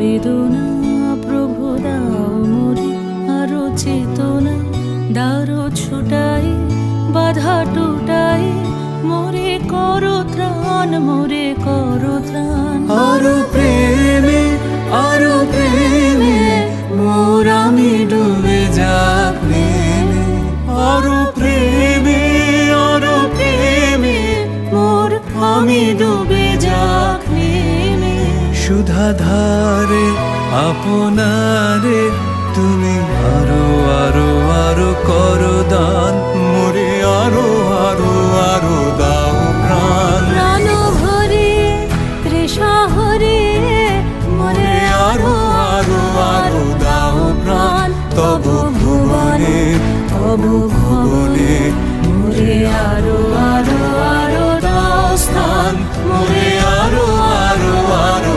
বেদনা প্রভু দাও মোরে আরো চেতনা, দারো ছুটাই বাধা টুটাই, মোরে করো ত্রাণ, মোরে করো ত্রাণ। আরো প্রেমে মোর আমি ডুবে যাক নেমে, আরো প্রেমে মোর আমি ডুবে যাক নেমে। সুধা ধারে আপনারে তুমি আরো আরো আরো করো দান, মোরে আরো আরো আরো দাও প্রাণ। প্রাণ ভরে তৃষা হরে মোরে আরো আরো আরো দাও প্রাণ। তব ভুবনে তব